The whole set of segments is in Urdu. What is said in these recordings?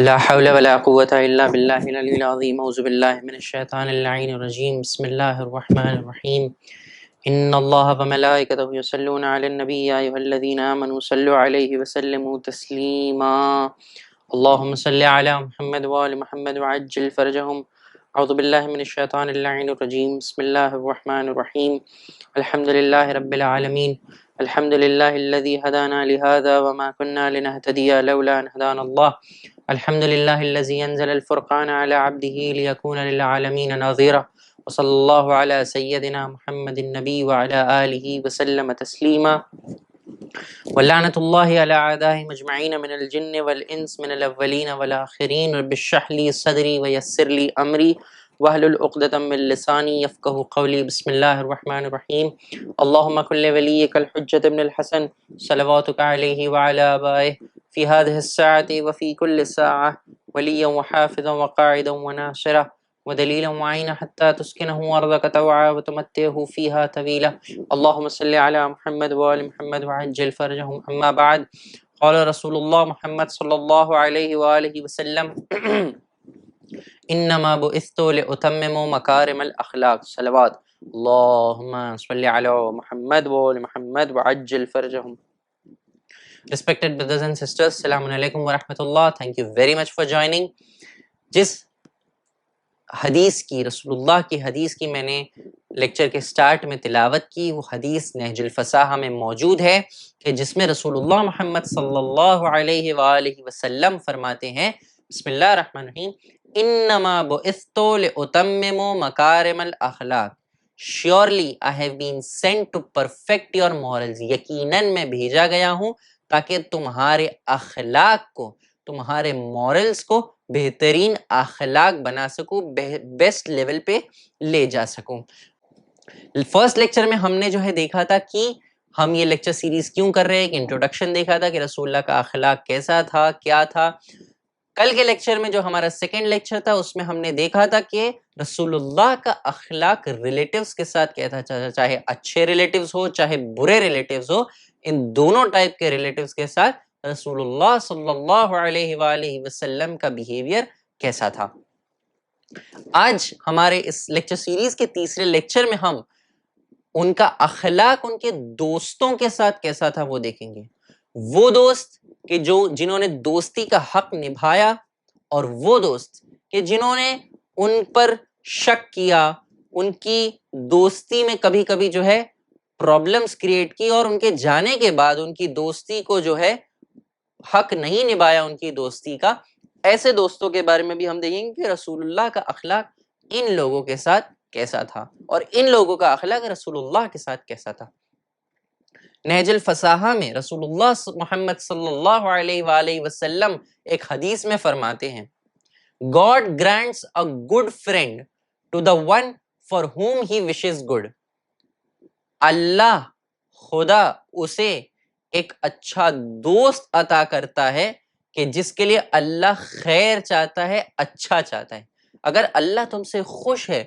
لا حول ولا قوة إلا بالله العلي العظيم أعوذ بالله من الشيطان اللعين الرجيم بسم الله الرحمن الرحيم إن الله وملائكته يصلون على النبي يا أيها الذين آمنوا صلوا عليه وسلموا تسليما اللهم صل على محمد وآل محمد وعجل فرجهم أعوذ بالله من الشيطان اللعين الرجيم بسم الله الرحمن الرحيم الحمد لله رب العالمين الحمد لله الذي هدانا لهذا وما كنا لنهتدي لولا أن هدانا الله الحمد لله الذي أنزل الفرقان على عبده ليكون للعالمين نظيرا وصلى الله على سيدنا محمد النبي وعلى آله وسلم تسليما ولعنة الله على أعدائهم أجمعين من الجن والإنس من الأولين والآخرين رب اشرح لي صدري ويسر لي أمري واحلل عقدة من لساني يفقهوا قولي بسم الله الرحمن الرحيم اللهم كن لوليك الحجة بن الحسن صلواتك عليه وعلى آبائه في هذه الساعة وفي كل ساعة وليا وحافظا وقاعدا وناصرا ودليلا وعينا حتى تسكنه أرضك طوعا وتمتعه فيها طويلا اللهم صل على محمد وآل محمد وعجل فرجهم أما بعد قال رسول الله محمد صلى الله عليه وآله وسلم انما بعثت لاتمم مکارم الاخلاق صلوات اللهم صل على محمد وآل محمد وعجل فرجهم. Respected brothers and sisters, السلام علیکم ورحمۃ اللہ. Thank you very much for joining. جس حدیث کی رسول اللہ کی حدیث کی میں نے لیکچر کے سٹارٹ میں تلاوت کی وہ حدیث نہج الفصاحہ میں موجود ہے کہ جس میں رسول اللہ محمد صلی اللہ علیہ وآلہ وسلم فرماتے ہیں بسم اللہ الرحمن الرحیم انما بعثت لاتمم مکارم الاخلاق surely I have been sent to perfect your morals یقیناً میں بھیجا گیا ہوں تاکہ تمہارے اخلاق کو تمہارے مورلز کو بہترین اخلاق بنا سکوں بیسٹ لیول پہ لے جا سکوں. فرسٹ لیکچر میں ہم نے جو ہے دیکھا تھا کہ ہم یہ لیکچر سیریز کیوں کر رہے ہیں، ایک انٹروڈکشن دیکھا تھا کہ رسول اللہ کا اخلاق کیسا تھا کیا تھا. کل کے لیکچر میں جو ہمارا سیکنڈ لیکچر تھا اس میں ہم نے دیکھا تھا کہ رسول اللہ کا اخلاق ریلیٹیوز کے ساتھ کیا تھا، چاہے اچھے ریلیٹیوز ہو چاہے برے ریلیٹیوز ہو، ان دونوں ٹائپ کے ریلیٹیوز کے ساتھ رسول اللہ صلی اللہ علیہ وآلہ وسلم کا بیہیویئر کیسا تھا. آج ہمارے اس لیکچر سیریز کے تیسرے لیکچر میں ہم ان کا اخلاق ان کے دوستوں کے ساتھ کیسا تھا وہ دیکھیں گے. وہ دوست کہ جنہوں نے دوستی کا حق نبھایا اور وہ دوست کہ جنہوں نے ان پر شک کیا، ان کی دوستی میں کبھی کبھی جو ہے پرابلمز کریٹ کی اور ان کے جانے کے بعد ان کی دوستی کو جو ہے حق نہیں نبھایا ان کی دوستی کا. ایسے دوستوں کے بارے میں بھی ہم دیکھیں گے کہ رسول اللہ کا اخلاق ان لوگوں کے ساتھ کیسا تھا اور ان لوگوں کا اخلاق رسول اللہ کے ساتھ کیسا تھا. نہج الفصاحہ میں رسول اللہ محمد صلی اللہ علیہ وآلہ وسلم ایک حدیث میں فرماتے ہیں God grants a good friend to the one for whom he wishes good. اللہ خدا اسے ایک اچھا دوست عطا کرتا ہے کہ جس کے لیے اللہ خیر چاہتا ہے، اچھا چاہتا ہے. اگر اللہ تم سے خوش ہے،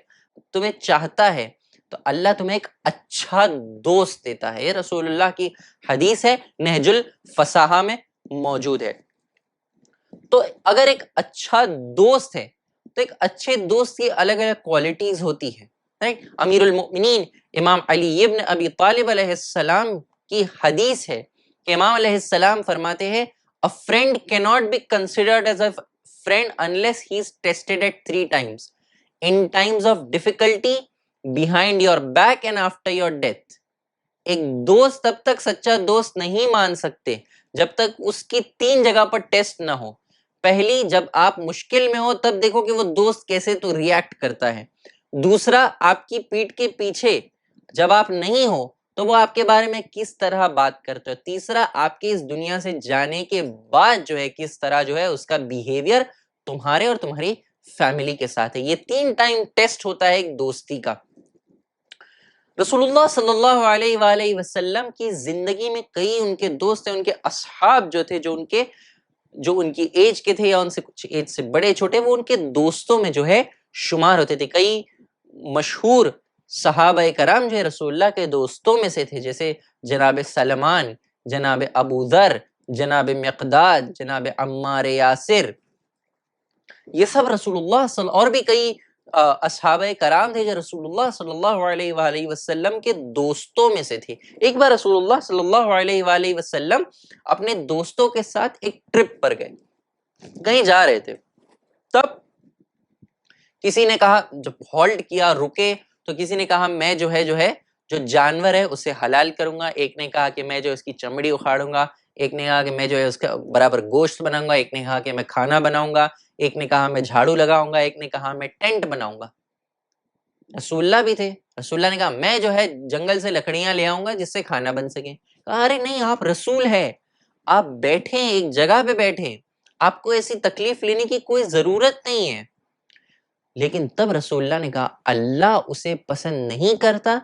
تمہیں چاہتا ہے، تو اللہ تمہیں ایک اچھا دوست دیتا ہے. یہ رسول اللہ کی حدیث ہے، نہج الفصاحہ میں موجود ہے. تو اگر ایک اچھا دوست ہے تو ایک اچھے دوست کی الگ الگ کوالٹیز ہوتی ہیں. امیر المؤمنین امام علی ابن ابی طالب علیہ السلام کی حدیث ہے کہ امام علیہ السلام فرماتے ہیں A friend cannot be considered as a friend unless he is tested at 3 times. In times of difficulty, behind your back and after your death. ایک دوست تب تک سچا دوست نہیں مان سکتے جب تک اس کی 3 جگہ پر ٹیسٹ نہ ہو. پہلی، جب آپ مشکل میں ہو تب دیکھو کہ وہ دوست کیسے تو ریاکٹ کرتا ہے. دوسرا، آپ کی پیٹھ کے پیچھے جب آپ نہیں ہو تو وہ آپ کے بارے میں کس طرح بات کرتا ہے. تیسرا، آپ کے اس دنیا سے جانے کے بعد جو ہے کس طرح جو ہے اس کا بیہیویئر تمہارے اور تمہاری فیملی کے ساتھ ہے. یہ 3 ٹائم ٹیسٹ ہوتا ہے ایک دوستی کا. رسول اللہ صلی اللہ علیہ وآلہ وسلم کی زندگی میں کئی ان کے دوست ہیں، ان کے اصحاب جو تھے، جو ان کی ایج کے تھے یا ان سے کچھ ایج سے بڑے چھوٹے، وہ ان کے دوستوں میں جو ہے شمار ہوتے تھے. کئی مشہور صحابہ کرام جو ہے رسول اللہ کے دوستوں میں سے تھے، جیسے جناب سلمان، جناب ابو ذر، جناب مقداد، جناب عمار یاسر. یہ سب رسول اللہ اور بھی کئی اصحابہ کرام تھے جو رسول اللہ صلی اللہ علیہ وآلہ وسلم کے دوستوں میں سے تھے. ایک بار رسول اللہ صلی اللہ علیہ وآلہ وسلم اپنے دوستوں کے ساتھ ایک ٹرپ پر گئے، کہیں جا رہے تھے. تب کسی نے کہا، جب ہالٹ کیا، رکے، تو کسی نے کہا میں جو جانور ہے اسے حلال کروں گا. ایک نے کہا کہ میں جو اس کی چمڑی اکھاڑوں گا. ایک نے کہا کہ میں جو ہے اس کا برابر گوشت بناؤں گا. ایک نے کہا کہ میں کھانا بناؤں گا. ایک نے کہا میں جھاڑو لگاؤں گا. ایک نے کہا میں ٹینٹ بناؤں گا. رسول اللہ بھی تھے. رسول اللہ نے کہا میں جو ہے جنگل سے لکڑیاں لے آؤں گا جس سے کھانا بن سکے. کہا ارے نہیں، آپ رسول ہے، آپ بیٹھیں ایک جگہ پہ بیٹھیں، آپ کو ایسی تکلیف لینے کی کوئی ضرورت نہیں ہے. لیکن تب رسول اللہ نے کہا اللہ اسے پسند نہیں کرتا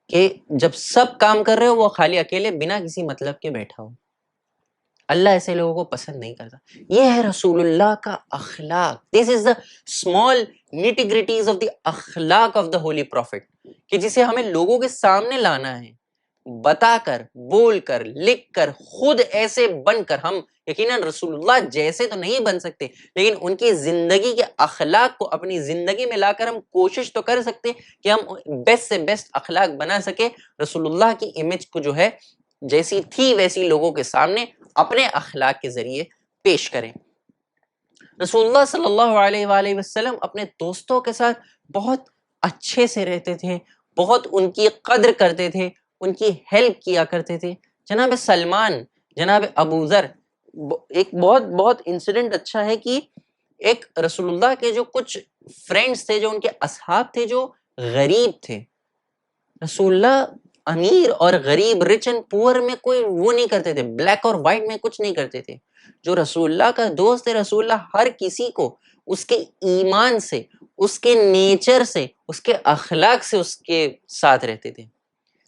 کہ جب سب کام کر رہے ہو وہ خالی اکیلے بنا کسی مطلب کے بیٹھا ہو. اللہ ایسے لوگوں کو پسند نہیں کرتا. یہ ہے رسول اللہ کا اخلاق. This is the small nitty-gritties of the اخلاق of the holy prophet، کہ جسے ہمیں لوگوں کے سامنے لانا ہے، بتا کر، بول کر، لکھ کر، خود ایسے بن کر. ہم یقیناً رسول اللہ جیسے تو نہیں بن سکتے، لیکن ان کی زندگی کے اخلاق کو اپنی زندگی میں لا کر ہم کوشش تو کر سکتے کہ ہم بیسٹ سے بیسٹ اخلاق بنا سکے. رسول اللہ کی امیج کو جو ہے جیسی تھی ویسی لوگوں کے سامنے اپنے اخلاق کے ذریعے پیش کریں. رسول اللہ صلی اللہ علیہ وآلہ وسلم اپنے دوستوں کے ساتھ بہت اچھے سے رہتے تھے، بہت ان کی قدر کرتے تھے، ان کی ہیلپ کیا کرتے تھے. جناب سلمان، جناب ابو ذر، ایک بہت انسیڈنٹ اچھا ہے کہ ایک رسول اللہ کے جو کچھ فرینڈز تھے، جو ان کے اصحاب تھے، جو غریب تھے. رسول اللہ امیر اور غریب، رچ اینڈ پور میں کوئی وہ نہیں کرتے تھے، بلیک اور وائٹ میں کچھ نہیں کرتے تھے. جو رسول اللہ کا دوست ہے، رسول اللہ ہر کسی کو اس کے ایمان سے، اس کے نیچر سے، اس کے اخلاق سے اس کے ساتھ رہتے تھے.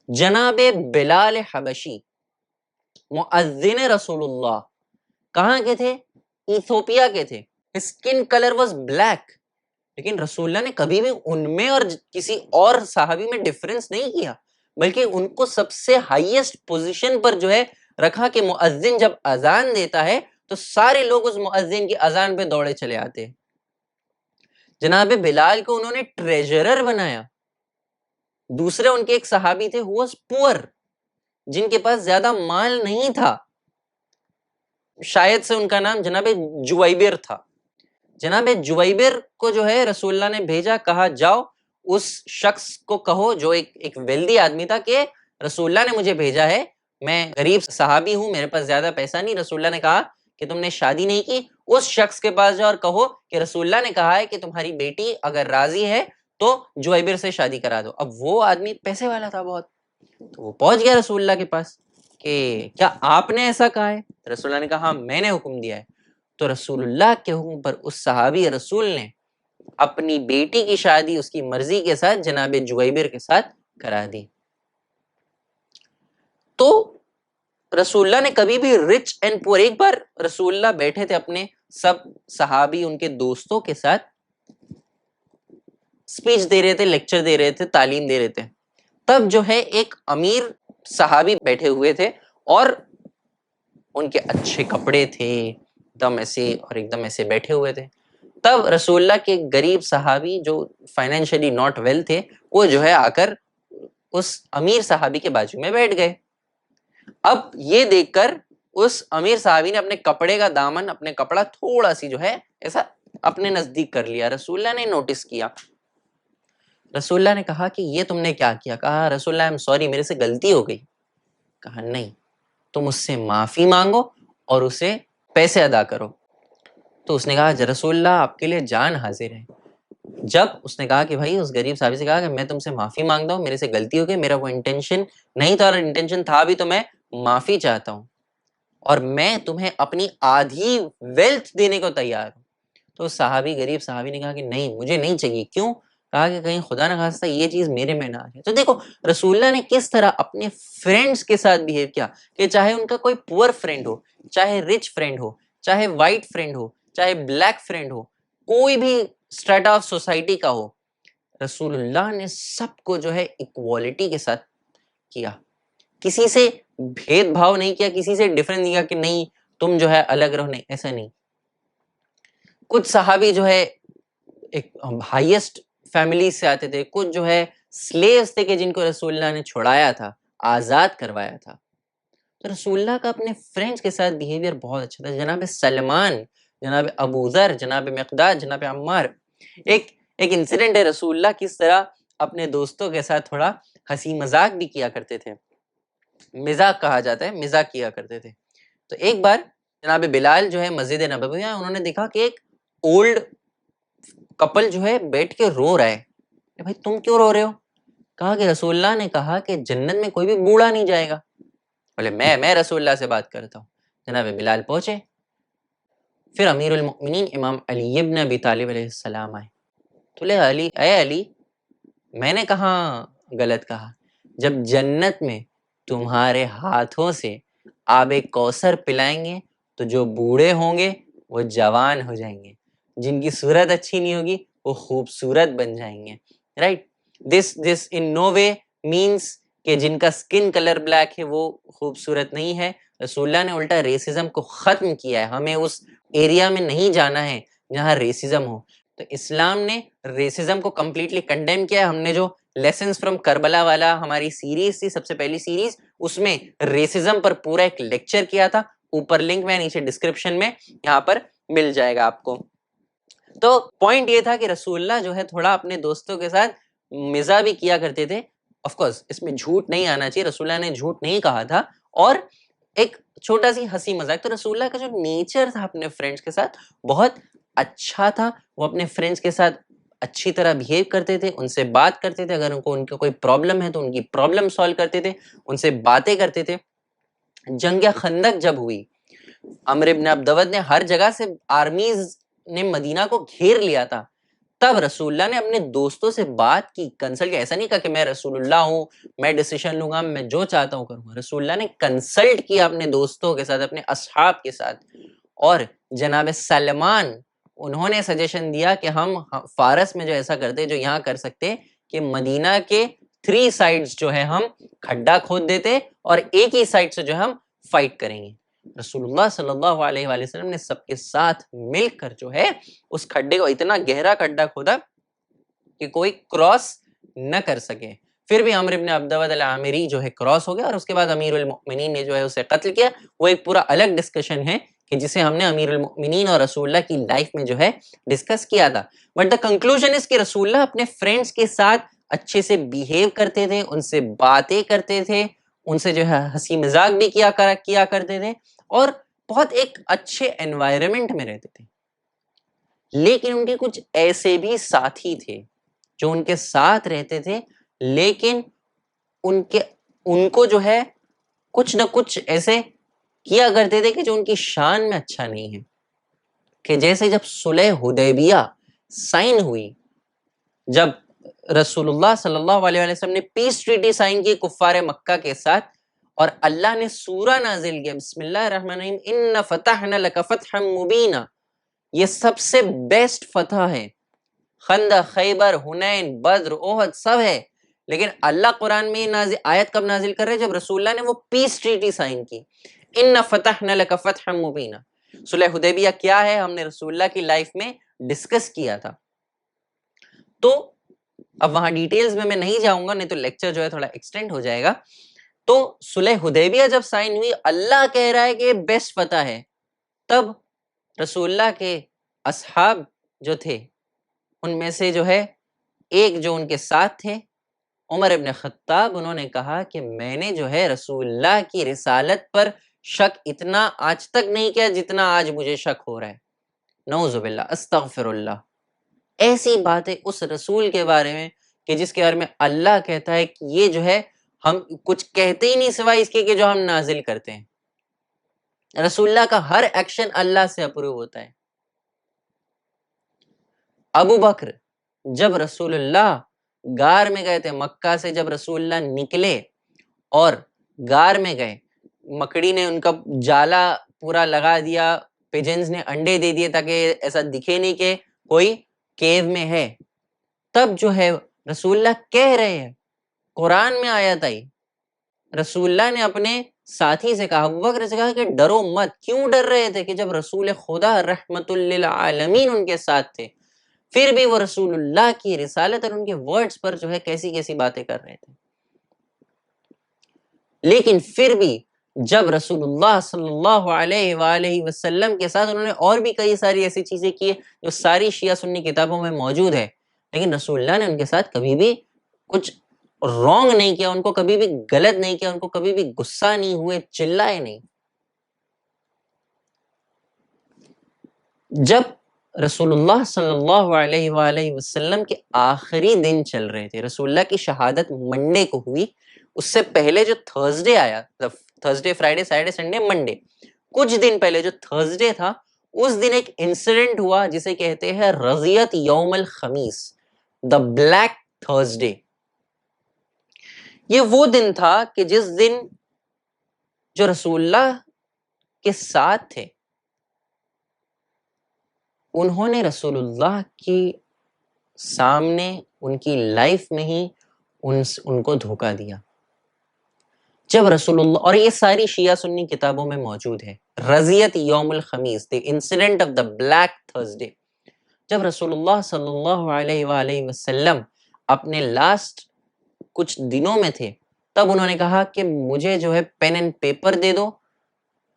جناب بلال حبشی، مؤذن رسول اللہ، کہاں کے تھے؟ ایتھوپیا کے تھے. اسکن کلر واز بلیک، لیکن رسول اللہ نے کبھی بھی ان میں اور کسی اور صحابی میں ڈفرنس نہیں کیا، بلکہ ان کو سب سے ہائیسٹ پوزیشن پر جو ہے رکھا کہ مؤذن جب اذان دیتا ہے تو سارے لوگ اس مؤذن کی اذان پہ دوڑے چلے آتے. جناب بلال کو انہوں نے ٹریجرر بنایا. دوسرے ان کے ایک صحابی تھے who was poor، جن کے پاس زیادہ مال نہیں تھا، شاید سے ان کا نام جناب جویبر تھا. جناب جویبر کو جو ہے رسول اللہ نے بھیجا، کہا جاؤ اس شخص کو کہو جو ایک ویلدی آدمی تھا کہ رسول اللہ نے مجھے بھیجا ہے، میں غریب صحابی ہوں، میرے پاس زیادہ پیسہ نہیں. رسول اللہ نے کہا کہ تم نے شادی نہیں کی، اس شخص کے پاس جاؤ اور کہو کہ رسول اللہ نے کہا ہے کہ تمہاری بیٹی اگر راضی ہے تو جویبر سے شادی کرا دو. اب وہ آدمی پیسے والا تھا بہت، تو وہ پہنچ گیا رسول اللہ کے پاس کہ کیا آپ نے ایسا کہا ہے؟ رسول اللہ نے کہا ہاں میں نے حکم دیا ہے. تو رسول اللہ کے حکم پر اس صحابی رسول نے اپنی بیٹی کی شادی اس کی مرضی کے ساتھ جناب جویبر کے ساتھ کرا دی. تو رسول اللہ نے کبھی بھی رچ اینڈ پور، ایک بار رسول اللہ بیٹھے تھے اپنے سب صحابی ان کے دوستوں کے ساتھ، اسپیچ دے رہے تھے، لیکچر دے رہے تھے، تعلیم دے رہے تھے. تب جو ہے ایک امیر صحابی بیٹھے ہوئے تھے اور ان کے اچھے کپڑے تھے، دم ایسے اور ایک دم ایسے بیٹھے ہوئے تھے. تب رسول اللہ کے غریب صحابی جو فائنینشلی ناٹ ویل تھے، وہ جو ہے آ کر اس امیر صحابی کے بازو میں بیٹھ گئے. اب یہ دیکھ کر اس امیر صحابی نے اپنے کپڑے کا دامن، اپنے کپڑا تھوڑا سی جو ہے ایسا اپنے نزدیک کر لیا. رسول اللہ نے نوٹس کیا. رسول اللہ نے کہا کہ یہ تم نے کیا کیا؟ کہا رسول اللہ I'm sorry، میرے سے غلطی ہو گئی. کہا نہیں، تم اس سے معافی مانگو اور اسے پیسے ادا کرو. تو اس نے کہا رسول اللہ آپ کے لیے جان حاضر ہے. جب اس نے کہا کہ بھائی اس غریب صحابی سے کہا کہ میں تم سے معافی مانگتا ہوں، میرے سے غلطی ہو گئی، میرا وہ انٹینشن نہیں تھا، اور انٹینشن تھا بھی تو میں معافی چاہتا ہوں، اور میں تمہیں اپنی آدھی ویلتھ دینے کو تیار ہوں. تو صحابی، غریب صحابی نے کہا کہ نہیں، مجھے نہیں چاہیے. کیوں؟ کہا کہ کہیں خدا نہ خواستہ یہ چیز میرے میں نہ آ جائے. تو دیکھو رسول اللہ نے کس طرح اپنے فرینڈس کے ساتھ بیہیو کیا کہ چاہے ان کا کوئی پور فرینڈ ہو, چاہے رچ فرینڈ ہو, چاہے وائٹ فرینڈ ہو, چاہے بلیک فرینڈ ہو, کوئی بھی اسٹریٹا آف سوسائٹی کا ہو, رسول اللہ نے سب کو جو ہے ایکوالٹی کے ساتھ کیا, کسی سے بھید بھاؤ نہیں کیا, کسی سے ڈفرنس نہیں کیا کہ نہیں تم جو ہے الگ رہو, نہیں, ایسا نہیں. کچھ صحابی جو ہے ایک ہائیسٹ فیملی سے آتے تھے, کچھ جو ہے سلیوز تھے کہ جن کو رسول اللہ نے چھڑایا تھا, آزاد کروایا تھا. تو رسول اللہ کا اپنے فرینڈس کے ساتھ بیہیویئر بہت اچھا تھا. جناب سلمان, جناب ابو ذر, جناب مقداد, جناب عمار. ایک انسیڈنٹ ہے رسول اللہ کس طرح اپنے دوستوں کے ساتھ تھوڑا ہنسی مذاق بھی کیا کرتے تھے, مزاق کہا جاتا ہے, مزاق کیا کرتے تھے. تو ایک بار جناب بلال جو ہے مسجد نبوی میں, انہوں نے دیکھا کہ ایک اولڈ کپل جو ہے بیٹھ کے رو رہا ہے. بھائی تم کیوں رو رہے ہو؟ کہا کہ رسول اللہ نے کہا کہ جنت میں کوئی بھی بوڑھا نہیں جائے گا. بولے میں رسول اللہ سے بات کرتا ہوں. جناب بلال پہنچے, پھر امیر المؤمنین امام علی ابن ابی طالب علیہ السلام آئے. تو لے علی, اے علی, میں نے کہاں غلط کہا؟ جب جنت میں تمہارے ہاتھوں سے آب کوثر پلائیں گے تو جو بوڑھے ہوں گے وہ جوان ہو جائیں گے, جن کی صورت اچھی نہیں ہوگی وہ خوبصورت بن جائیں گے. رائٹ, دس ان نو وے مینس کہ جن کا سکن کلر بلیک ہے وہ خوبصورت نہیں ہے. رسول اللہ نے الٹا ریسزم کو ختم کیا ہے. ہمیں اس ایریا میں نہیں جانا ہے جہاں ریسزم ہو. تو اسلام نے ریسزم کو کمپلیٹلی کنڈیم کیا ہے. ہم نے جو لیسنز فرام کربلا والا ہماری سیریز تھی, سب سے پہلی سیریز, اس میں ریسزم پر پورا ایک لیکچر کیا تھا. اوپر لنک میں, نیچے ڈسکرپشن میں یہاں پر مل جائے گا آپ کو. تو پوائنٹ یہ تھا کہ رسول اللہ جو ہے تھوڑا اپنے دوستوں کے ساتھ مزاح بھی کیا کرتے تھے. آف کورس اس میں جھوٹ نہیں آنا چاہیے, رسول اللہ نے جھوٹ نہیں کہا تھا, اور ایک چھوٹا سی ہنسی مذاق. تو رسول اللہ کا جو نیچر تھا اپنے فرینڈس کے ساتھ بہت اچھا تھا. وہ اپنے فرینڈس کے ساتھ اچھی طرح بہیو کرتے تھے, ان سے بات کرتے تھے, اگر ان کو کوئی پرابلم ہے تو ان کی پرابلم سالو کرتے تھے, ان سے باتیں کرتے تھے. جنگ خندق جب ہوئی, عمرو ابن عبدود نے ہر جگہ سے آرمیز نے مدینہ کو گھیر لیا تھا, تب رسول اللہ نے اپنے دوستوں سے بات کی, کنسلٹ کیا. ایسا نہیں کہا کہ میں رسول اللہ ہوں, میں ڈیسیشن لوں گا, میں جو چاہتا ہوں کروں گا. رسول اللہ نے کنسلٹ کیا اپنے دوستوں کے ساتھ, اپنے اصحاب کے ساتھ. اور جناب سلمان, انہوں نے سجیشن دیا کہ ہم فارس میں جو ایسا کرتے جو یہاں کر سکتے, کہ مدینہ کے 3 سائڈز جو ہے ہم کھڈا کھود دیتے اور ایک ہی سائڈ سے جو ہم فائٹ کریں گے. رسول اللہ صلی اللہ علیہ وآلہ وسلم نے سب کے ساتھ مل کر جو ہے اس کھڈے کو اتنا گہرا کھڈا کھودا کہ کوئی کراس نہ کر سکے. پھر بھی عمرو ابن عبدود العامری جو ہے کراس ہو گیا, اور اس کے بعد امیر المؤمنین نے جو ہے اسے قتل کیا. وہ ایک پورا الگ ڈسکشن ہے کہ جسے ہم نے امیر المؤمنین اور رسول اللہ کی لائف میں جو ہے ڈسکس کیا تھا. بٹ دا کنکلوژن اس کہ رسول اللہ اپنے فرینڈس کے ساتھ اچھے سے بیہیو کرتے تھے, ان سے باتیں کرتے تھے, ان سے جو ہے ہنسی مذاق بھی کیا کرتے تھے, اور بہت ایک اچھے انوائرمنٹ میں رہتے تھے. لیکن ان کے کچھ ایسے بھی ساتھی تھے جو ان کے ساتھ رہتے تھے, لیکن ان کو جو ہے کچھ نہ کچھ ایسے کیا کرتے تھے کہ جو ان کی شان میں اچھا نہیں ہے. کہ جیسے جب صلح حدیبیہ سائن ہوئی, جب رسول اللہ صلی اللہ علیہ وسلم نے پیس ٹریٹی سائن کی کفار مکہ کے ساتھ, اور اللہ نے سورہ نازل کیا, بسم اللہ الرحمن الرحیم, ان فتحنا لک فتحا مبینا, یہ سب سے بیسٹ فتح ہے. خندق, خیبر, حنین, بدر, احد سب ہے, لیکن اللہ قرآن میں یہ آیت کب نازل کر رہے, جب رسول اللہ نے وہ پیس ٹریٹی سائن کی. ان فتحنا لک فتحا مبینا. صلح حدیبیہ کیا ہے ہم نے رسول اللہ کی لائف میں ڈسکس کیا تھا. تو اب وہاں ڈیٹیلز میں نہیں جاؤں گا, نہیں تو لیکچر جو ہے تھوڑا ایکسٹینڈ ہو جائے گا. تو صلح حدیبیہ جب سائن ہوئی, اللہ کہہ رہا ہے کہ یہ بیسٹ فتح ہے, تب رسول اللہ کے اصحاب جو تھے ان میں سے جو ہے ایک جو ان کے ساتھ تھے, عمر ابن خطاب, انہوں نے کہا کہ میں نے جو ہے رسول اللہ کی رسالت پر شک اتنا آج تک نہیں کیا جتنا آج مجھے شک ہو رہا ہے. نعوذ باللہ, استغفر اللہ. ایسی باتیں اس رسول کے بارے میں کہ جس کے بارے میں اللہ کہتا ہے کہ یہ جو ہے ہم کچھ کہتے ہی نہیں سوائے اس کے کہ جو ہم نازل کرتے ہیں. رسول اللہ کا ہر ایکشن اللہ سے اپروو ہوتا ہے. ابو بکر جب رسول اللہ غار میں گئے تھے، مکہ سے جب رسول اللہ نکلے اور غار میں گئے، مکڑی نے ان کا جالا پورا لگا دیا، پیجنز نے انڈے دے دیے تاکہ ایسا دکھے نہیں کہ کوئی کیو میں ہے، تب جو ہے رسول اللہ کہہ رہے ہیں، قرآن میں آیت آئی، رسول اللہ نے اپنے ساتھی سے کہا، ابوبکر سے کہا کہ ڈرو مت. کیوں ڈر رہے تھے؟ کہ جب رسول خدا رحمت للعالمین ان کے ساتھ تھے، پھر بھی وہ رسول اللہ کی رسالت اور ان کے ورڈز پر جو ہے کیسی کیسی باتیں کر رہے تھے. لیکن پھر بھی جب رسول اللہ صلی اللہ علیہ وآلہ وسلم کے ساتھ انہوں نے اور بھی کئی ساری ایسی چیزیں کی جو ساری شیعہ سنی کتابوں میں موجود ہے، لیکن رسول اللہ نے ان کے ساتھ کبھی بھی کچھ رونگ نہیں کیا، ان کو کبھی بھی غلط نہیں کیا، ان کو کبھی بھی غصہ نہیں ہوئے، چلائے نہیں. جب رسول اللہ صلی اللہ علیہ وآلہ وسلم کے آخری دن چل رہے تھے، رسول اللہ کی شہادت منڈے کو ہوئی، اس سے پہلے جو تھرسڈے آیا، Thursday Friday Saturday Sunday Monday, کچھ دن پہلے جو تھرسڈے تھا، اس دن ایک انسیڈنٹ ہوا جسے کہتے ہیں رضیت یوم الخمیس، دا بلیک تھرسڈے. یہ وہ دن تھا کہ جس دن جو رسول اللہ کے ساتھ تھے، انہوں نے رسول اللہ کی سامنے ان کی لائف میں ہی ان کو دھوکہ دیا. جب رسول اللہ، اور یہ ساری شیعہ سنی کتابوں میں موجود ہے، رضیت یوم الخمیس، the incident of the black Thursday, جب رسول اللہ صلی اللہ علیہ وآلہ وسلم اپنے لاسٹ کچھ دنوں میں تھے، تب انہوں نے کہا کہ مجھے جو ہے پین اینڈ پیپر دے دو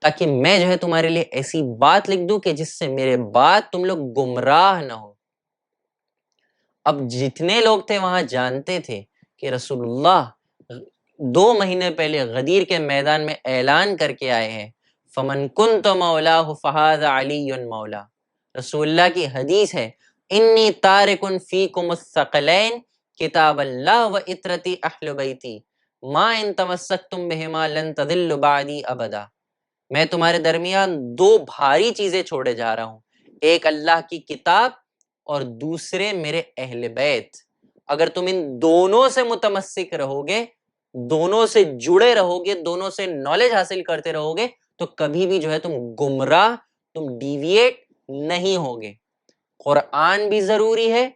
تاکہ میں جو ہے تمہارے لیے ایسی بات لکھ دوں کہ جس سے میرے بعد تم لوگ گمراہ نہ ہو. اب جتنے لوگ تھے وہاں جانتے تھے کہ رسول اللہ 2 مہینے پہلے غدیر کے میدان میں اعلان کر کے آئے ہیں، فمن کنت مولاہ فہذا علی مولا. رسول اللہ کی حدیث ہے، انی تارک فیکم الثقلین کتاب اللہ و عطرتی اہل بیتی ما ان تمسکتم بہما لن تضلوا بعدی ابدا. میں تمہارے درمیان 2 بھاری چیزیں چھوڑے جا رہا ہوں، ایک اللہ کی کتاب اور دوسرے میرے اہل بیت. اگر تم ان دونوں سے متمسک رہو گے، دونوں سے جڑے رہو گے، دونوں سے نالج حاصل کرتے رہو گے، تو کبھی بھی جو ہے تم گمراہ، تم ڈیویٹ نہیں ہوگے. قرآن بھی ضروری ہے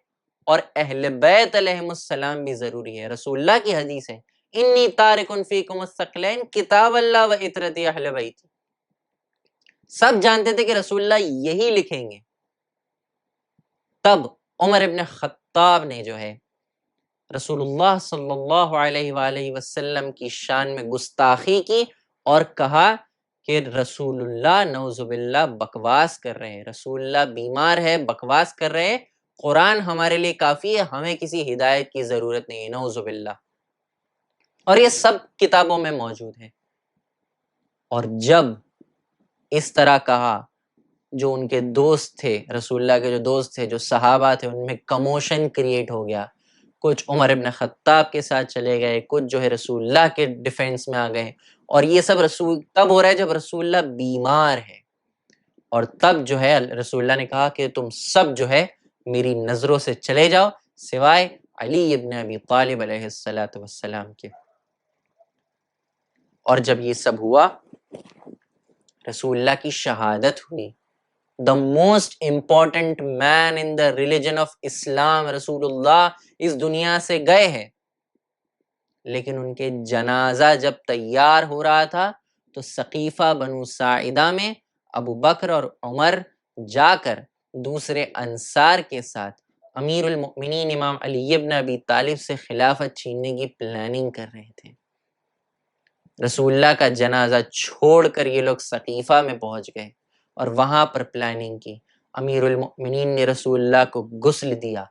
اور اہل بیت علیہم السلام بھی ضروری ہے. رسول اللہ کی حدیث ہے، انی تارکن فیکم الثقلین کتاب اللہ و عطرتی اہل بیت. سب جانتے تھے کہ رسول اللہ یہی لکھیں گے. تب عمر ابن خطاب نے جو ہے رسول اللہ صلی اللہ علیہ وآلہ وسلم کی شان میں گستاخی کی اور کہا کہ رسول اللہ نعوذ باللہ بکواس کر رہے ہیں، رسول اللہ بیمار ہے، بکواس کر رہے ہیں، قرآن ہمارے لیے کافی ہے، ہمیں کسی ہدایت کی ضرورت نہیں ہے، نعوذ باللہ. اور یہ سب کتابوں میں موجود ہے. اور جب اس طرح کہا، جو ان کے دوست تھے، رسول اللہ کے جو دوست تھے، جو صحابہ تھے، ان میں کموشن کریٹ ہو گیا. کچھ عمر ابن خطاب کے ساتھ چلے گئے، کچھ جو ہے رسول اللہ کے ڈیفینس میں آ گئے. اور یہ سب تب ہو رہا ہے جب رسول اللہ بیمار ہے. اور تب جو ہے رسول اللہ نے کہا کہ تم سب جو ہے میری نظروں سے چلے جاؤ سوائے علی ابن ابی طالب علیہ السلام کے. اور جب یہ سب ہوا، رسول اللہ کی شہادت ہوئی. The most important man in the religion of Islam، رسول اللہ اس دنیا سے گئے ہیں. لیکن ان کے جنازہ جب تیار ہو رہا تھا تو ثقیفہ بنو ساعدہ میں ابو بکر اور عمر جا کر دوسرے انصار کے ساتھ امیر المؤمنین امام علی ابن ابی طالب سے خلافت چھیننے کی پلاننگ کر رہے تھے. رسول اللہ کا جنازہ چھوڑ کر یہ لوگ ثقیفہ میں پہنچ گئے اور وہاں پر پلاننگ کی. امیر المؤمنین نے رسول اللہ کو غسل دیا،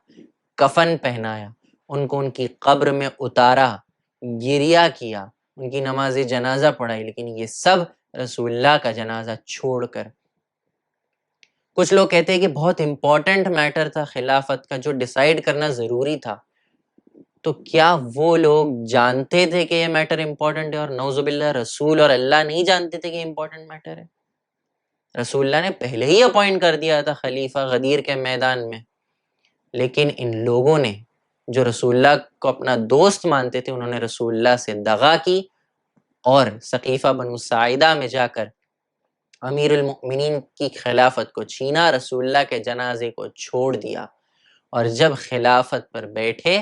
کفن پہنایا، ان کو ان کی قبر میں اتارا، گریہ کیا، ان کی نماز جنازہ پڑھائی. لیکن یہ سب رسول اللہ کا جنازہ چھوڑ کر. کچھ لوگ کہتے ہیں کہ بہت امپورٹنٹ میٹر تھا خلافت کا، جو ڈیسائیڈ کرنا ضروری تھا. تو کیا وہ لوگ جانتے تھے کہ یہ میٹر امپورٹنٹ ہے اور نعوذ باللہ رسول اور اللہ نہیں جانتے تھے کہ یہ امپورٹنٹ میٹر ہے؟ رسول اللہ نے پہلے ہی اپوائنٹ کر دیا تھا خلیفہ غدیر کے میدان میں. لیکن ان لوگوں نے جو رسول اللہ کو اپنا دوست مانتے تھے انہوں نے رسول اللہ سے دغا کی اور ثقیفہ بنو ساعدہ میں جا کر امیر المؤمنین کی خلافت کو چھینا، رسول اللہ کے جنازے کو چھوڑ دیا، اور جب خلافت پر بیٹھے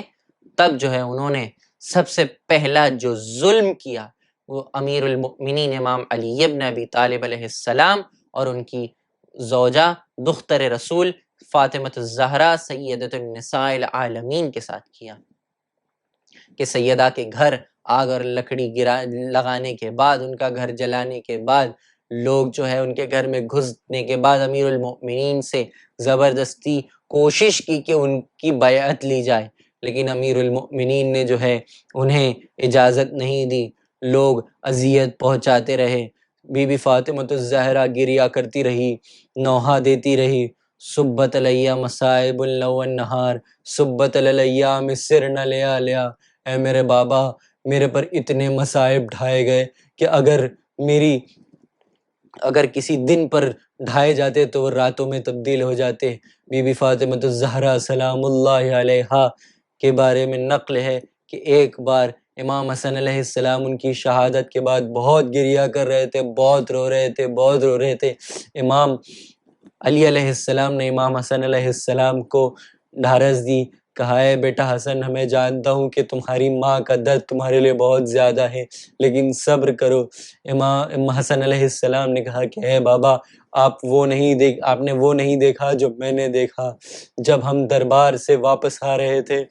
تب جو ہے انہوں نے سب سے پہلا جو ظلم کیا وہ امیر المؤمنین امام علی ابن ابی طالب علیہ السلام اور ان کی زوجہ دختر رسول فاطمۃ الزہرا سیدۃ النساء العالمین کے ساتھ کیا، کہ سیدہ کے گھر آگ اور لکڑی لگانے کے بعد، ان کا گھر جلانے کے بعد، لوگ جو ہے ان کے گھر میں گھسنے کے بعد امیر المؤمنین سے زبردستی کوشش کی کہ ان کی بیعت لی جائے، لیکن امیر المؤمنین نے جو ہے انہیں اجازت نہیں دی، لوگ اذیت پہنچاتے رہے، بی بی فاطمۃ الزہرا گریا کرتی رہی، نوحہ دیتی رہی، صبت علیہ مصائب اللو النہار صبت الایام سرن لیا لیا، اے میرے بابا میرے پر اتنے مصائب ڈھائے گئے کہ اگر کسی دن پر ڈھائے جاتے تو وہ راتوں میں تبدیل ہو جاتے۔ بی بی فاطمۃ الزہرا سلام اللہ علیہا کے بارے میں نقل ہے کہ ایک بار امام حسن علیہ السلام ان کی شہادت کے بعد بہت گریہ کر رہے تھے، بہت رو رہے تھے، امام علی علیہ السلام نے امام حسن علیہ السلام کو ڈھارس دی، کہا ہے بیٹا حسن میں جانتا ہوں کہ تمہاری ماں کا درد تمہارے لیے بہت زیادہ ہے لیکن صبر کرو۔ امام حسن علیہ السلام نے کہا کہ اے بابا آپ نے وہ نہیں دیکھا جو میں نے دیکھا جب ہم دربار سے واپس آ رہے تھے،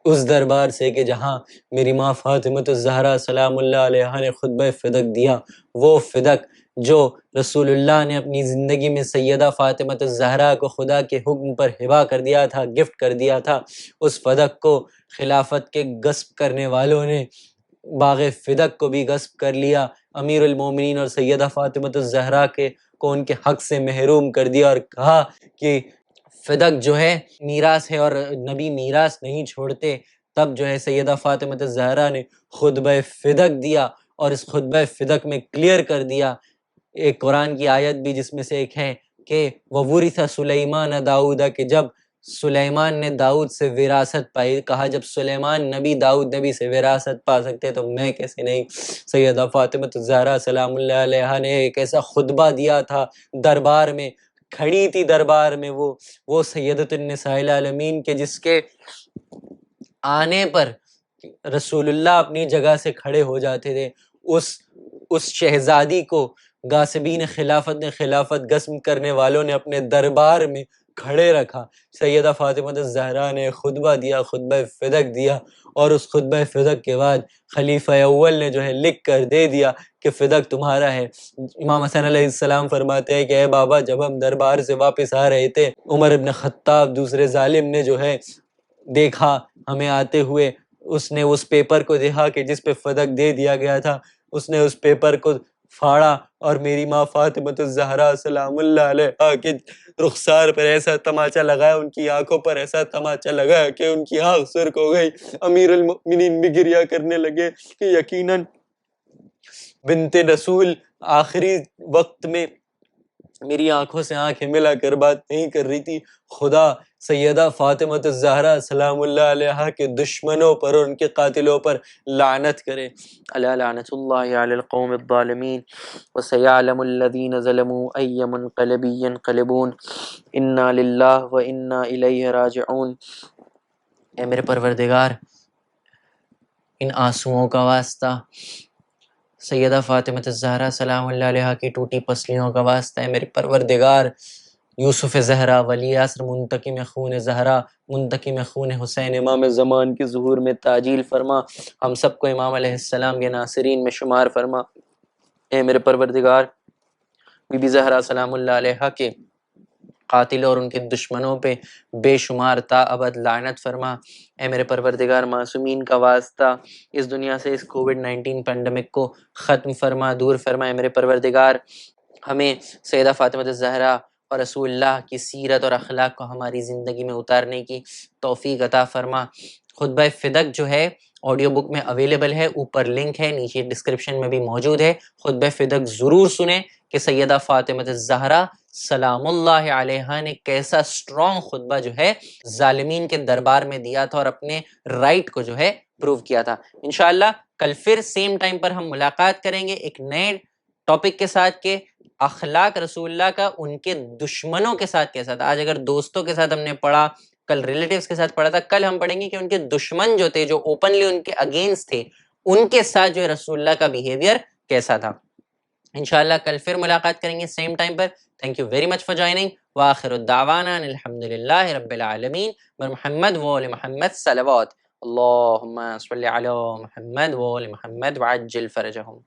اس دربار سے کہ جہاں میری ماں فاطمۃ الزہرا سلام اللہ علیہا نے خطبہ فدق دیا، وہ فدق جو رسول اللہ نے اپنی زندگی میں سیدہ فاطمۃ الزہرا کو خدا کے حکم پر ہبہ کر دیا تھا، گفٹ کر دیا تھا، اس فدق کو خلافت کے غصب کرنے والوں نے باغ فدق کو بھی غصب کر لیا، امیر المومنین اور سیدہ فاطمۃ الزہرا کو ان کے حق سے محروم کر دیا، اور کہا کہ فدق جو ہے میراث ہے اور نبی میراث نہیں چھوڑتے۔ تب جو ہے سیدہ فاطمۃ الزہرا نے خطبہ فدق دیا اور اس خطبہ فدق میں کلیئر کر دیا ایک قرآن کی آیت بھی جس میں سے ایک ہے کہ وَوُرِثَ سُلَيْمَانَ دَاؤُدَ، کہ جب سلیمان نے داؤد سے وراثت پائی، کہا جب سلیمان نبی داؤد نبی سے وراثت پا سکتے تو میں کیسے نہیں۔ سیدہ فاطمۃ الزہرا سلام اللہ علیہا نے ایک ایسا خطبہ دیا تھا، دربار میں کھڑی تھی، دربار میں وہ سیدۃ النساء العالمین کے جس کے آنے پر رسول اللہ اپنی جگہ سے کھڑے ہو جاتے تھے، اس شہزادی کو غاصبین خلافت نے، خلافت غصب کرنے والوں نے اپنے دربار میں کھڑے رکھا۔ سیدہ فاطمۃ الزہرا نے خطبہ دیا، خطبہ فدق دیا، اور اس خطبہ فدق کے بعد خلیفہ اول نے جو ہے لکھ کر دے دیا کہ فدق تمہارا ہے۔ امام حسن علیہ السلام فرماتے ہیں کہ اے بابا جب ہم دربار سے واپس آ رہے تھے، عمر ابن خطاب دوسرے ظالم نے جو ہے دیکھا ہمیں آتے ہوئے، اس نے اس پیپر کو دیکھا کہ جس پہ فدق دے دیا گیا تھا، اس نے اس پیپر کو پھاڑا اور میری ماں فاطمۃ الزہرا سلام اللہ علیہا کے رخسار پر ایسا تماچا لگایا، ان کی آنکھوں پر ایسا تماچا لگایا کہ ان کی آنکھ سرخ ہو گئی۔ امیر المؤمنین بھی گریہ کرنے لگے کہ یقیناً بنت رسول آخری وقت میں میری آنکھوں سے آنکھیں ملا کر بات نہیں کر رہی تھی، خدا سیدہ فاطمۃ الزہرا سلام اللہ علیہا کے دشمنوں پر اور ان کے قاتلوں پر لعنت کرے۔ الا لعنت اللہ علی القوم الظالمین وسیعلم الذین ظلموا ای منقلب ینقلبون انا للہ وانا الیہ راجعون۔ اے میرے پروردگار ان آنسوؤں کا واسطہ، سیدہ فاطمۃ الزہرا سلام اللہ علیہا کی ٹوٹی پسلیوں کا واسطہ ہے میرے پروردگار، یوسف زہرا ولی عصر منتقم خون زہرا منتقم خون حسین امام زمان کے ظہور میں تعجیل فرما، ہم سب کو امام علیہ السلام کے ناصرین میں شمار فرما۔ اے میرے پروردگار بی بی زہرا سلام اللہ علیہا کے قاتلوں اور ان کے دشمنوں پہ بے شمار تا ابد لعنت فرما۔ اے میرے پروردگار معصومین کا واسطہ اس دنیا سے اس کووڈ-19 پینڈمک کو ختم فرما، دور فرما۔ اے میرے پروردگار ہمیں سیدہ فاطمۃ الزہرا اور رسول اللہ کی سیرت اور اخلاق کو ہماری زندگی میں اتارنے کی توفیق عطا فرما۔ خطبہ فدق جو ہے آڈیو بک میں اویلیبل ہے، اوپر لنک ہے، نیچے ڈسکرپشن میں بھی موجود ہے۔ خطبہ فدق ضرور سنیں، کہ سیدہ فاطمہ الزہرا سلام اللہ علیہا نے کیسا اسٹرانگ خطبہ جو ہے ظالمین کے دربار میں دیا تھا اور اپنے رائٹ کو جو ہے پروو کیا تھا۔ انشاءاللہ کل پھر سیم ٹائم پر ہم ملاقات کریں گے ایک نئے ٹاپک کے ساتھ کہ اخلاق رسول اللہ کا ان کے دشمنوں کے ساتھ کیسا تھا۔ آج اگر دوستوں کے ساتھ ہم نے پڑھا، کل ریلیٹیوز کے ساتھ پڑھا تھا، کل ہم پڑھیں گے کہ ان کے دشمن جو تھے، جو اوپنلی ان کے اگینسٹ تھے، ان کے ساتھ جو ہے رسول اللہ کا بیہیویئر کیسا تھا۔ انشاءاللہ کل پھر ملاقات کریں گے same time per. Thank you very much for joining, وآخر الدعوانا الحمدللہ رب العالمین، محمد وآل محمد صلوات، اللہم صلی علی محمد وآل محمد وعجل فرجہم۔